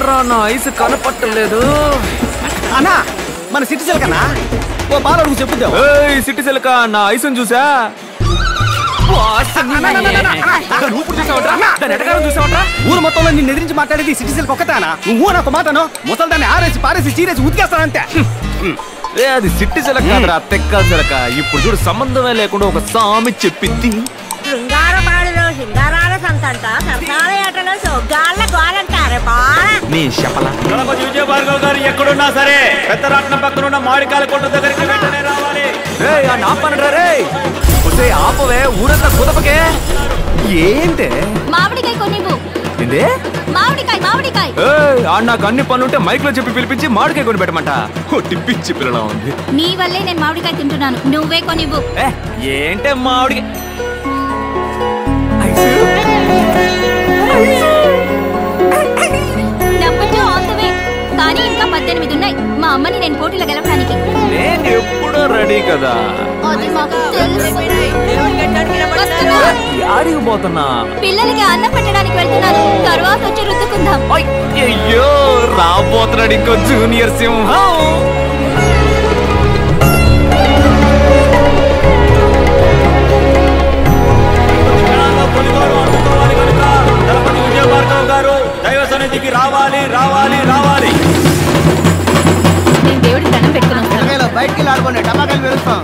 ఎక్కడ్రా నా ఐసు కనపట్టలేదు. అన్నా మన సిటీ సిల్కనా ఓ బాల అడుగు చెప్పుద్దాం. సిటీ సిల్క నా ఐసుని చూసా. ఊరు మొత్తంలో నిన్ను ఎదిరించి మాట్లాడేది సిటీ సిల్క్ ఒక్కతానా? నువ్వు నాకు మాటను ముసల్దాన్ని ఆరేసి పారేసి చీరేసి ఉతికేస్తానంతే. అది సిట్టి చిలక కాదురా, తెక్క చిలక. ఇప్పుడు చూడు సంబంధమే లేకుండా ఒక సామి చెప్పింది. శృంగారపాడులో శృంగారాల సంతంట సరసాల ఏటలో సొగ్గాళ్ళ గోలంటారే నీ చెప్పల విజయభార్గవ్ గారు ఎక్కడున్నా సరే పెద్దరాట్నం పక్కన ఉన్న మామిడికాయల కొట్టు దగ్గరికి వెంటనే రావాలి. ఆపవే, ఊరంతా కుదపకే. ఏంటే మామిడికాయ కొనివ్వు. మామిడికాయ నాకు అన్ని పనులుంటే మైక్ లో చెప్పి పిలిపించి మామిడికాయ కొని పెట్టమంట. పిచ్చి పిల్లలా ఉంది. నీ వల్లే నేను మామిడికాయ తింటున్నాను. నువ్వే కొనివ్వు. ఏంటే మామిడి కానీ ఇంకా 18 ఉన్నాయి. మా అమ్మని నేను పోటీలో గెలవడానికి. నేను ఎప్పుడూ రెడీ కదా. యాడికి పోతున్నా? పిల్లలకి అన్నం పెట్టడానికి వెళ్తున్నాను. తర్వాత వచ్చి రుద్దుకుందాం. అయ్యో రాబోతున్నాడు ఇంకో జూనియర్ సింహం. విజయభార్గవ్ గారు దైవ సన్నిధికి రావాలి రావాలి రావాలి. నేను దేవుడికి దండం పెట్టుకుని వస్తాను. బయటికి ఆడుకోండి, టమాకాయలు పెరుస్తాం.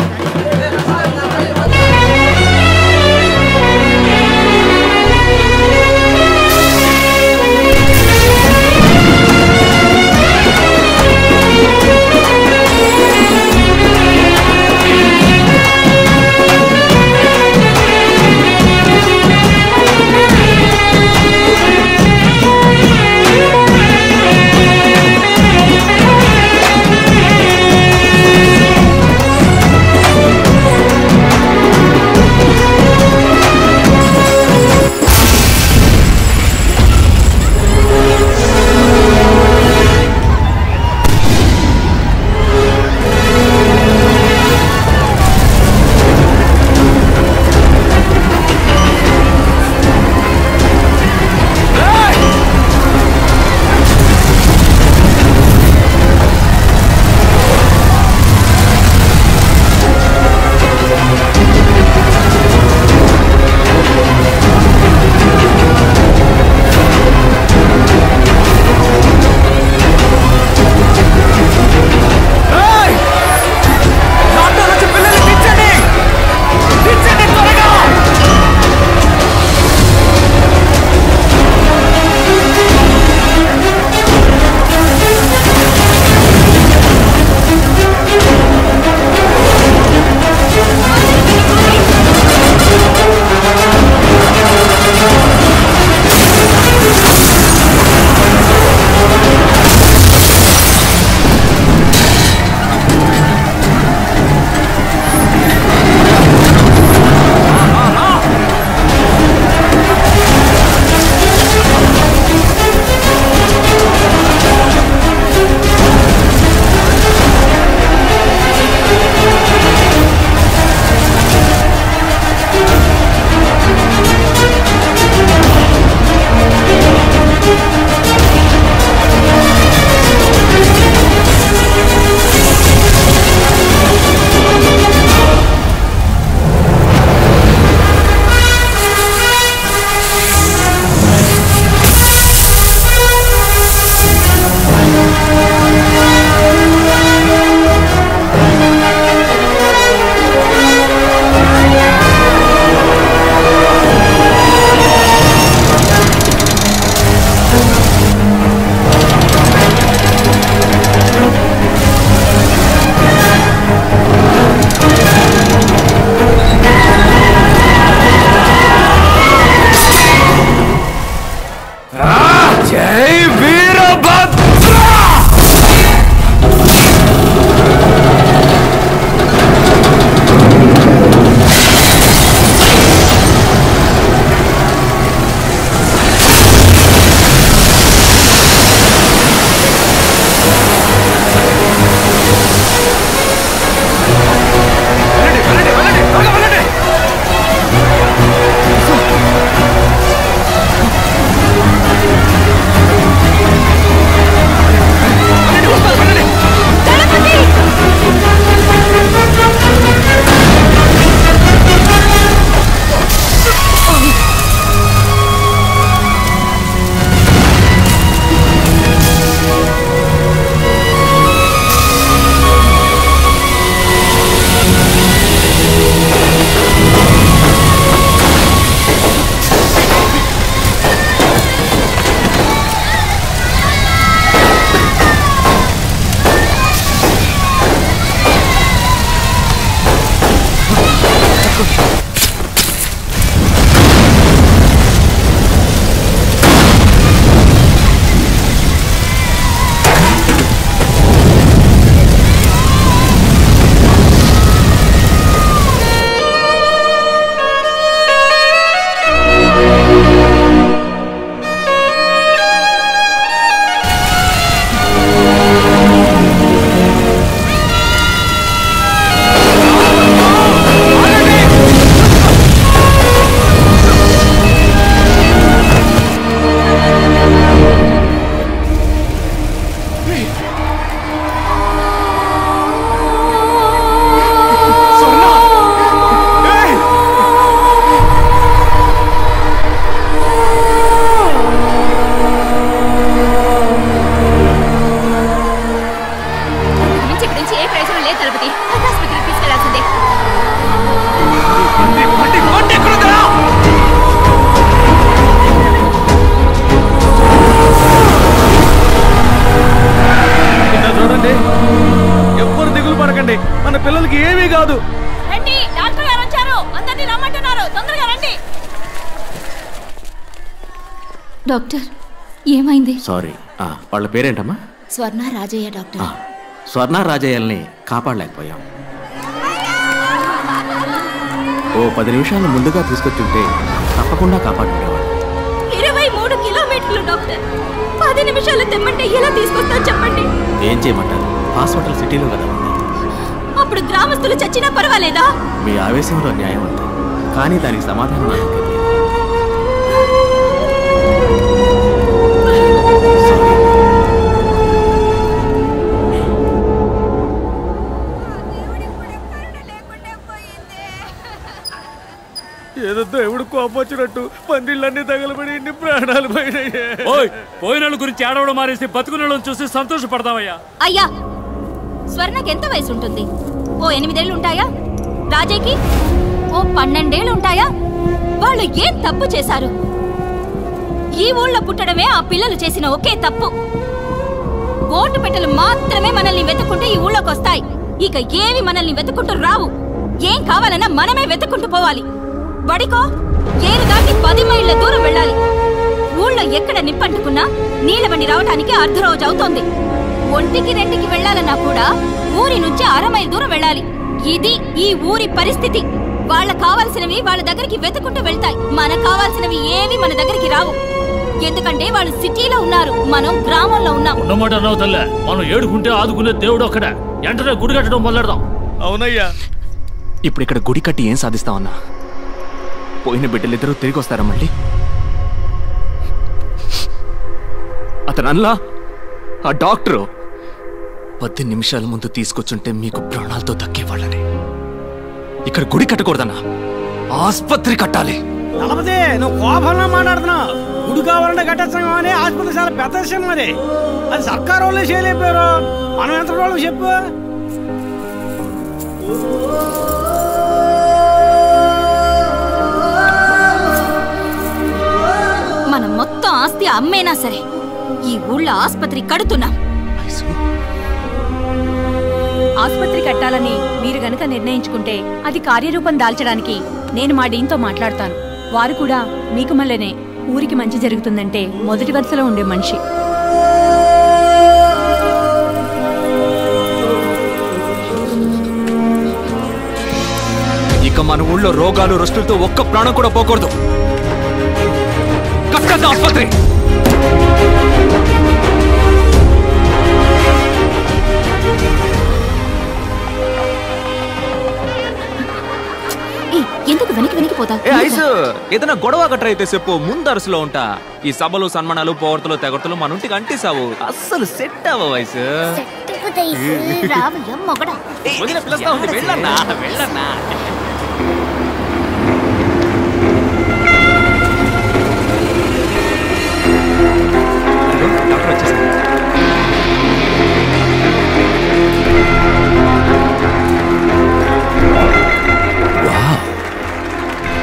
డాక్టర్ ఏమైంది? సారీ, వాళ్ళ పేరేంటమ్మా? స్వర్ణ రాజయ్య డాక్టర్. స్వర్ణ రాజయ్యల్ని కాపాడలేకపోయాం. ఓ 10 నిమిషాలు ముందుగా తీసుకొచ్చుంటే తప్పకుండా కాపాడుకునేవాడు. 23 కిలోమీటర్లు డాక్టర్. 10 నిమిషాలు తెమ్మంటే ఎలా తీసుకొస్తా చెప్పండి? ఏం చేయమంటారు? హాస్పిటల్ సిటీలో కదా ఉంది. అప్పుడు గ్రామస్తులు చచ్చినా పర్వాలేదా? మీ ఆవేశంలో న్యాయం ఉంది, కానీ దానికి సమాధానం నాకు తెలియదు. ఏదో దేవుడు కోపొచ్చినట్టు పందిళ్ళన్నీ తగలబడి ఇన్ని ప్రాణాలు పోయిన గురించి ఆడవడం మారేసి బతుకున్న చూసి సంతోషపడతామయ్యా. అయ్యా, స్వర్ణకి ఎంత వయసు ఉంటుంది? ఓ 8 ఏళ్ళు ఉంటాయా? రాజయ్యకి ఓ 12 ఏళ్ళు ఉంటాయా? వాళ్ళు ఏం తప్పు చేశారు? ఈ ఊళ్ళో పుట్టడమే ఆ పిల్లలు చేసిన ఒకే తప్పు. ఓటు పెట్టెలు మాత్రమే మనల్ని వెతుక్కుంటూ ఈ ఊళ్ళోకి వస్తాయి. ఇక ఏవి మనల్ని వెతుక్కుంటూ రావు. ఏం కావాలన్నా మనమే వెతుక్కుంటూ పోవాలి. బడికో ఏరు దాటి 10 మైళ్ళ దూరం వెళ్ళాలి. ఊళ్ళో ఎక్కడ నిప్పంటుకున్నా నీళ్ళ బండి రావటానికి అర్ధరోజు అవుతోంది. 1-2కి వెళ్ళాలన్నా కూడా ఊరి నుంచి 1/2 మైలు దూరం వెళ్ళాలి. ఇది ఈ ఊరి పరిస్థితి. వాళ్ళకు కావాల్సినవి వాళ్ళ దగ్గరికి వెతుకుంటూ వెళ్తాయి. మనకు కావాల్సినవి ఏవి మన దగ్గరికి రావు. ఎందుకంటే వాళ్ళు సిటీలో ఉన్నారు, మనం గ్రామంలో ఉన్నాం. ఉన్నమాట అన్నావు తల్లే. మనం ఏడుకుంటే ఆదుకునే దేవుడు అక్కడ. వెంటనే గుడి కట్టడం మొదలెడదాం. అవునయ్యా. ఇప్పుడు ఇక్కడ గుడి కట్టి ఏం సాధిస్తామన్నా? పోయిన బిడ్డలిద్దరూ తిరిగి వస్తారా మళ్ళీ? అతనల్లా ఆ డాక్టరు 10 నిమిషాల ముందు తీసుకొచ్చుంటే మీకు ప్రాణాలతో దక్కేవాళ్ళని. ఇక్కడ గుడి కట్టకూడదన్నా, ఆస్పత్రి కట్టాలి. నలభదే నువ్వు కోపంలో మాట్లాడుతున్నావు. గుడి కావాలంటే కట్టేస్తాం అని ఆసుపత్రి చాలా పెద్ద విషయం. మరి అది సర్కారు వాళ్ళే చేయలేకపోయారు. మనం ఎంత వాళ్ళు చెప్పు. మనం మొత్తం ఆస్తి అమ్మేనా సరే ఈ ఊళ్ళో ఆస్పత్రి కడుతున్నాం. ఆస్పత్రి కట్టాలని మీరు గనక నిర్ణయించుకుంటే అది కార్యరూపం దాల్చడానికి నేను మా డీన్తో మాట్లాడతాను. వారు కూడా మీకు మళ్ళనే ఊరికి మంచి జరుగుతుందంటే మొదటి వరుసలో ఉండే మనిషి. ఇక మన ఊళ్ళో రోగాలు రుష్టులతో ఒక్క ప్రాణం కూడా పోకూడదు. కట్టద్దు ఆస్పత్రి. ఎందుకు వెనక్కి పోతా? ఏదైనా గొడవ గట్రా అయితే చెప్పు, ముందరుసులో ఉంటా. ఈ సభలు సన్మానాలు పోవర్తలు తెగర్తలు మన ఇంటికి అంటిసావు. అస్సలు సెట్ అవ్వ వయసు. పిలుస్తా ఉంది, వెళ్ళన్నా వెళ్ళన్నా. డాక్టర్ వచ్చేసారు.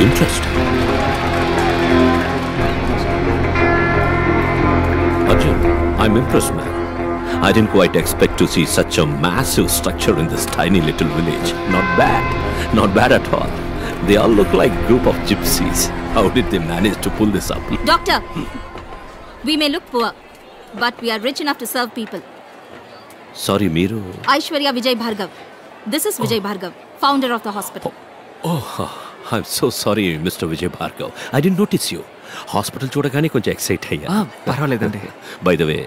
Interesting. Arjun, I'm impressed, man. I didn't quite expect to see such a massive structure in this tiny little village. Not bad. Not bad at all. They all look like a group of gypsies. How did they manage to pull this up? Doctor, we may look poor, but we are rich enough to serve people. Sorry, Meeru. Aishwarya Vijay Bhargav. This is Vijay Bhargav, founder of the hospital. Oh, I'm so sorry, Mr. Vijay Bhargav. I didn't notice you. Hospital చూడగానే కొంచెం excite అయ్యా. పర్వాలేదండి. By the way,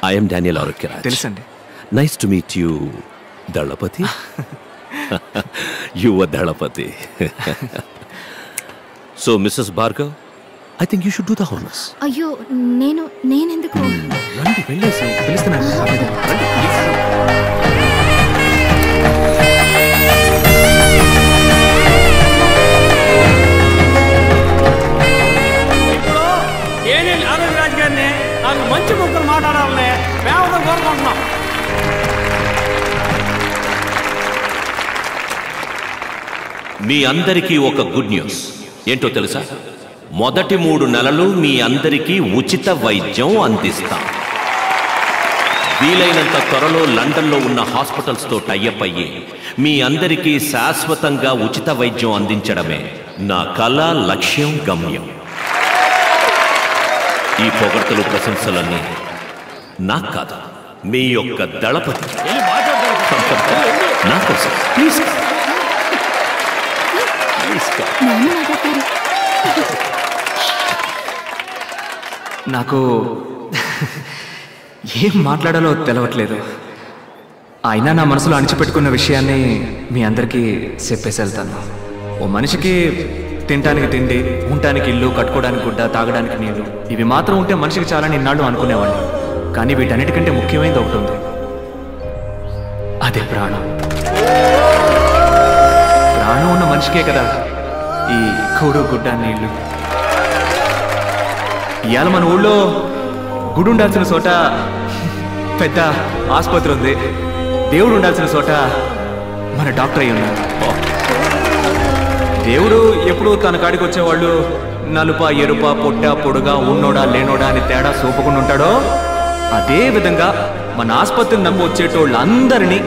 I am Daniel Arokyaraj. తెలుసండి. Nice to meet you, Dalapati. You were Dalapati. So, Mrs. Bhargav, I think you should do the honors. అయ్యో, నేనెందుకు? రండి వెళ్ళేసి పిలుస్తున్నాను. నాకు మంచి ముగ్గురు మాట్లాడాలని మేము కోరుకుంటున్నాం. మీ అందరికీ ఒక గుడ్ న్యూస్. ఏంటో తెలుసా? మొదటి 3 నెలలు మీ అందరికీ ఉచిత వైద్యం అందిస్తాం. వీలైనంత త్వరలో లండన్లో ఉన్న హాస్పిటల్స్తో టైఅప్ అయ్యి మీ అందరికీ శాశ్వతంగా ఉచిత వైద్యం అందించడమే నా కళ, లక్ష్యం, గమ్యం. ఈ పొగడ్తలు ప్రశంసలన్నీ నాకు కాదు, మీ యొక్క దళపతి నా కోసం. ప్లీజ్ నాకు ఏం మాట్లాడాలో తెలవట్లేదు. అయినా నా మనసులో అణిచిపెట్టుకున్న విషయాన్ని మీ అందరికీ చెప్పేసి వెళ్తాను. ఓ మనిషికి తినడానికి తిండి, ఉండటానికి ఇల్లు, కట్టుకోవడానికి గుడ్డ, తాగడానికి నీళ్లు, ఇవి మాత్రం ఉంటే మనిషికి చాలా ఇన్నాళ్ళు అనుకునేవాడిని. కానీ వీటన్నిటికంటే ముఖ్యమైనది ఒకటి ఉంది, అదే ప్రాణం. ప్రాణం ఉన్న మనిషికే కదా ఈ కూడు, గుడ్డ, నీళ్లు. ఇవాళ మన ఊళ్ళో గుడి ఉండాల్సిన చోట పెద్ద ఆసుపత్రి ఉంది, దేవుడు ఉండాల్సిన చోట మన డాక్టర్ అయి ఉన్నారు. దేవుడు ఎప్పుడు తన కాడికి వచ్చేవాళ్ళు నలుప, ఎరుప, పొట్ట, పొడుగా, ఉన్నోడా లేనోడా అని తేడా చూపకుండా ఉంటాడో, అదే విధంగా మన ఆసుపత్రిని నమ్మి వచ్చేటోళ్ళందరినీ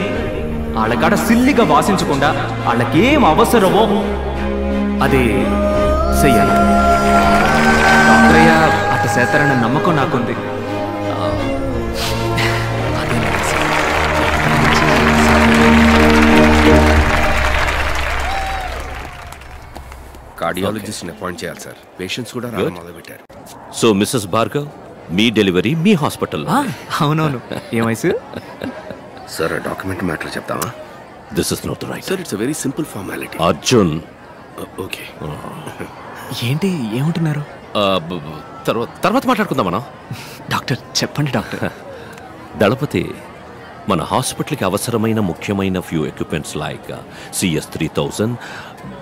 వాళ్ళకాడ సిల్లిగా వాసించకుండా వాళ్ళకేం అవసరమో అది చెయ్యాలి. డాక్టరయ్య అట్ట చేస్తారన్న నమ్మకం నాకుంది. కార్డియాలజిస్ట్ని అపాయింట్ చేయాలి సార్. పేషెంట్స్ కూడా రావడం మొదలుపెట్టారు. సో మిస్సెస్ భార్గవ్, మీ డెలివరీ మీ హాస్పిటల్. అవునవును. ఏ వయసు సార్? డాక్యుమెంట్ మ్యాటర్ చెప్తామా? This is not right sir. It's very simple formality. Arjun. Okay. ఏంటి ఏమంటున్నారు? తర్వాత మాట్లాడుకుందాం మనం. డాక్టర్ చెప్పండి డాక్టర్. దళపతి, మన హాస్పిటల్కి అవసరమైన ముఖ్యమైన few equipments like CS3000,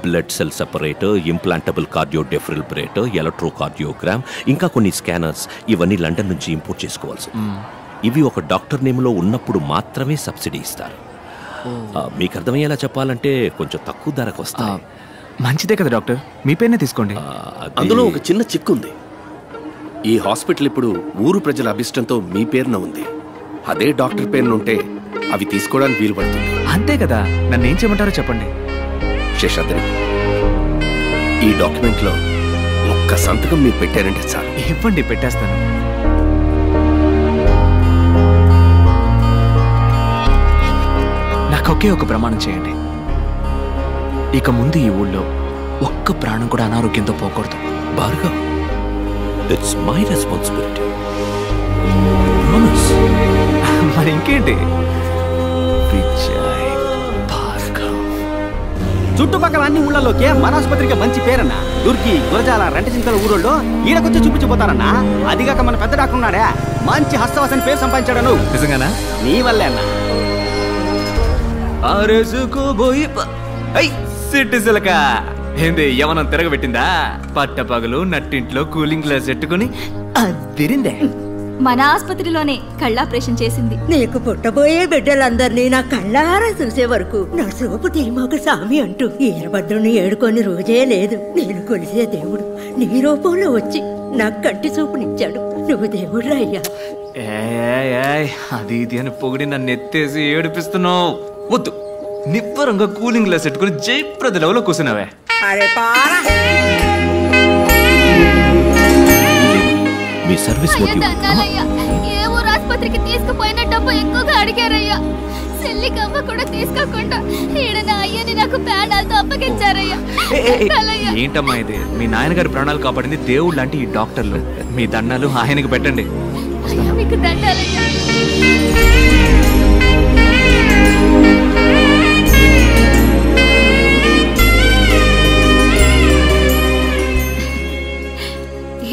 blood cell separator, implantable cardio defibrillator, electrocardiogram, ఇంకా కొన్ని స్కానర్స్, ఇవన్నీ లండన్ నుంచి ఇంపోర్ట్ చేసుకోవాల్సి. ఇవి ఒక డాక్టర్ నేమ్లో ఉన్నప్పుడు మాత్రమే సబ్సిడీ ఇస్తారు. మీకు అర్థమయ్యేలా చెప్పాలంటే కొంచెం తక్కువ ధరకు వస్తాయి. మంచిదే కదా డాక్టర్, మీ పేరునే తీసుకోండి. అందులో ఒక చిన్న చిక్కు ఉంది. ఈ హాస్పిటల్ ఇప్పుడు ఊరు ప్రజల అభిష్టంతో మీ పేరున ఉంది. అదే డాక్టర్ పేరున ఉంటే అవి తీసుకోవడానికి వీలు పడుతుంది. అంతే కదా, నన్ను ఏం చేయమంటారో చెప్పండి. శేషాద్రి, ఈ డాక్యుమెంట్ లో ఒక్క సంతకం మీరు పెట్టారంటే చాలు. ఇవ్వండి, పెట్టేస్తాను. నాకు ఒకే ఒక ప్రమాణం చేయండి. ఇక ముందు ఈ ఊళ్ళో ఒక్క ప్రాణం కూడా అనారోగ్యంతో పోకూడదు. Bhargav, it's my responsibility. Promise. మరి ఇంకేంటి? విజయ్ భార్గవ్. చుట్టుపక్కల అన్ని ఊళ్ళలోకి మన ఆసుపత్రికి మంచి పేరన్న. దుర్గి, గురజాల, రెంటచింతల ఊరోళ్ళు ఈడకొచ్చి చూపించిపోతారన్నా. అదిగాక మన పెద్ద డాక్టర్ ఉన్నాడే, మంచి హస్తవాసని పేరు సంపాదించాడు. నువ్వు నిజంగానా? నీ వల్లే అన్న. సిట్టిసిలక ఏంది యవనం తిరగబెట్టిందా? పట్టపగలు నట్టింట్లో కూలింగ్ గ్లాస్ పెట్టుకుని అదిరిందే. మన ఆసుపత్రిలోనే కళ్ళాపరేషన్ చేసింది. నీకు పుట్టబోయే బిడ్డలందరినీ నా కళ్ళారా చూసే వరకు నా సోపు తీమాకు సామి అంటూ ఈరభద్రుని ఏడుకొని రోజే లేదు. నేను కొలిసే దేవుడు నీ రూపంలో వచ్చి నాకు కంటి చూపునిచ్చాడు. నువ్వు దేవుడు అయ్యా. అది ఇది అని పొగిడి నన్ను ఎత్తేసి ఏడిపిస్తున్నావు. వద్దు, నిబ్బరంగా కూలింగ్ గ్లాస్ పెట్టుకుని జయప్రద లెవెల్లో కూర్చున్నావే. మీ సర్వీస్ ఏ ఊరు ఆసుపత్రికి తీసుకుపోయిన డబ్బు ఎక్కువగా అడిగారయ్యా. సెల్లికమ్మ కూడా తీసుకోకుండా ఈడ నా అయ్యని నాకు ప్రాణాలతో అప్పగించారయ్యా. ఏంటమ్మా ఇది? మీ నాయనగారి ప్రాణాలు కాపాడింది దేవుడు లాంటి ఈ డాక్టర్లు. మీ దండాలు ఆయనకి పెట్టండి. మీకు దండాలయ్యా.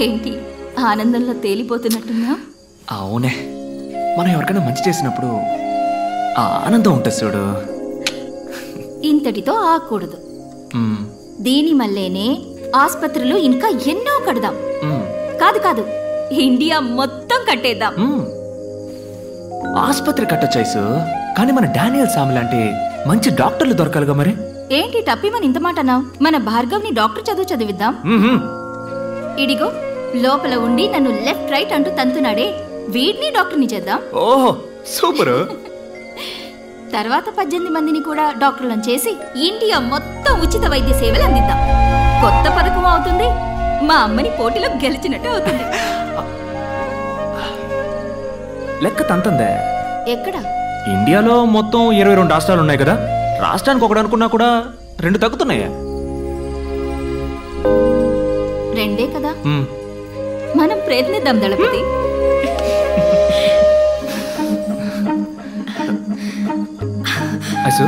ఏంటి ఆనందంలో తేలిపోతున్నట్టున్నా? అవునే, మనం ఎవరికైనా మంచి చేసినప్పుడు ఆ ఆనందం ఉంటుంది చూడు. ఇంతటితో ఆకూడదు. దీని మల్లేనే ఆసుపత్రులు ఇంకా ఎన్నో కడదాం. కాదు కాదు, ఇండియా మొత్తం కట్టేద్దాం. ఆసుపత్రి కట్టొచ్చాయిసు, కానీ మన డానియల్ సామి లాంటి మంచి డాక్టర్లు దొరకాలిగా. మరి ఏంటి టప్పిమని ఇంత మాట అన్నావు? మన భార్గవ్ని డాక్టర్ చదువు చదివిద్దాం. ఇడిగో లోపల ఉండి నన్ను లెఫ్ట్ రైట్ అంటూ తంతున్నాడే, వీడిని డాక్టర్ని చేద్దాం. ఓహో సూపర్. తర్వాత 18 మందిని కూడా డాక్టర్లను చేసి ఇండియా మొత్తం ఉచిత వైద్య సేవలు అందిద్దాం. కొత్త పథకం అవుతుంది, మా అమ్మని పోటీలో గెలిచినట్టు అవుతుంది. లెక్క తంతందే. ఎక్కడ? ఇండియాలో మొత్తం 22 రాష్ట్రాలు ఉన్నాయి కదా, రాష్ట్రానికి ఒకటి అనుకున్నా కూడా 2 తగ్గుతున్నాయా? 2 కదా. మనం ప్రయత్నిద్దాం దళపతి. అసు